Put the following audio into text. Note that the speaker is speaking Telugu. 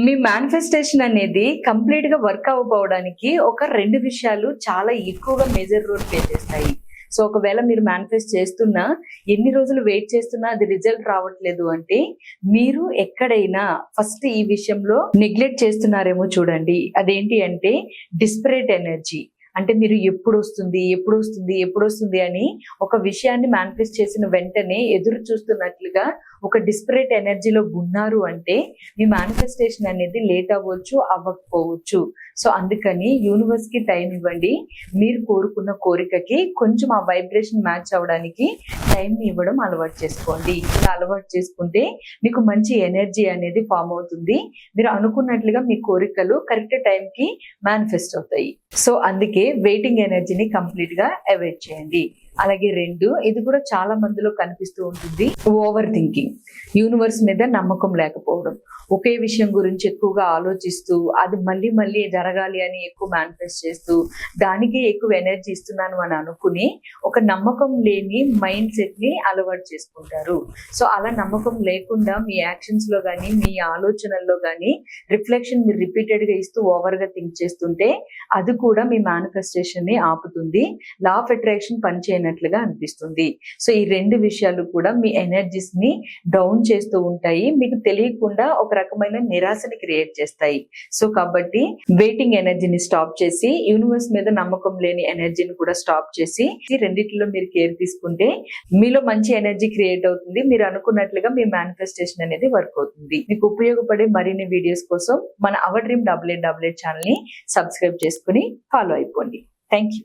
మీ మేనిఫెస్టేషన్ అనేది కంప్లీట్ గా వర్క్ అవ్వకపోవడానికి ఒక 2 విషయాలు చాలా ఎక్కువగా మేజర్ రోల్ ప్లే చేస్తాయి. సో ఒకవేళ మీరు మేనిఫెస్ట్ చేస్తున్నా ఎన్ని రోజులు వెయిట్ చేస్తున్నా అది రిజల్ట్ రావట్లేదు అంటే మీరు ఎక్కడైనా ఫస్ట్ ఈ విషయంలో నెగ్లెక్ట్ చేస్తున్నారేమో చూడండి. అదేంటి అంటే డిస్పరేట్ ఎనర్జీ. అంటే మీరు ఎప్పుడు వస్తుంది అని ఒక విషయాన్ని మేనిఫెస్ట్ చేసిన వెంటనే ఎదురు చూస్తున్నట్లుగా ఒక డిస్పరేట్ ఎనర్జీలో ఉన్నారు అంటే మీ మేనిఫెస్టేషన్ అనేది లేట్ అవ్వచ్చు, అవ్వకపోవచ్చు. సో అందుకని యూనివర్స్ కి టైం ఇవ్వండి. మీరు కోరుకున్న కోరికకి కొంచెం ఆ వైబ్రేషన్ మ్యాచ్ అవ్వడానికి టైం ఇవ్వడం అలవాటు చేసుకోండి. ఇలా అలవాటు చేసుకుంటే మీకు మంచి ఎనర్జీ అనేది ఫామ్ అవుతుంది. మీరు అనుకున్నట్లుగా మీ కోరికలు కరెక్ట్ టైంకి మేనిఫెస్ట్ అవుతాయి. సో అందుకే వెయిటింగ్ ఎనర్జీని కంప్లీట్ గా అవాయిడ్ చేయండి. అలాగే 2, ఇది కూడా చాలా మందిలో కనిపిస్తూ ఉంటుంది, ఓవర్ థింకింగ్. యూనివర్స్ మీద నమ్మకం లేకపోవడం, ఒకే విషయం గురించి ఎక్కువగా ఆలోచిస్తూ అది మళ్ళీ మళ్ళీ జరగాలి అని ఎక్కువ మేనిఫెస్ట్ చేస్తూ దానికే ఎక్కువ ఎనర్జీ ఇస్తున్నాను అని అనుకుని ఒక నమ్మకం లేని మైండ్ సెట్ ని అలవాటు చేసుకుంటారు. సో అలా నమ్మకం లేకుండా మీ యాక్షన్స్ లో కానీ మీ ఆలోచనల్లో కానీ రిఫ్లెక్షన్ మీరు రిపీటెడ్ గా ఇస్తూ ఓవర్ గా థింక్ చేస్తుంటే అది కూడా మీ మేనిఫెస్టేషన్ ని ఆపుతుంది. లా ఆఫ్ అట్రాక్షన్ పనిచేయనట్లుగా అనిపిస్తుంది. సో ఈ 2 విషయాలు కూడా మీ ఎనర్జీస్ ని డౌన్ చేస్తూ ఉంటాయి. మీకు తెలియకుండా ఒక రకమైన నిరాశని క్రియేట్ చేస్తాయి. సో కాబట్టి వెయిటింగ్ ఎనర్జీని స్టాప్ చేసి యూనివర్స్ మీద నమ్మకం లేని ఎనర్జీని కూడా స్టాప్ చేసి ఈ రెండిట్లో మీరు కేర్ తీసుకుంటే మీలో మంచి ఎనర్జీ క్రియేట్ అవుతుంది. మీరు అనుకున్నట్లుగా మీ మేనిఫెస్టేషన్ అనేది వర్క్ అవుతుంది. మీకు ఉపయోగపడే మరిన్ని వీడియోస్ కోసం మన అవర్ డ్రీమ్ 8888 ఛానల్ ని సబ్స్క్రైబ్ చేసుకుని ఫాలో అయిపోండి. Thank you.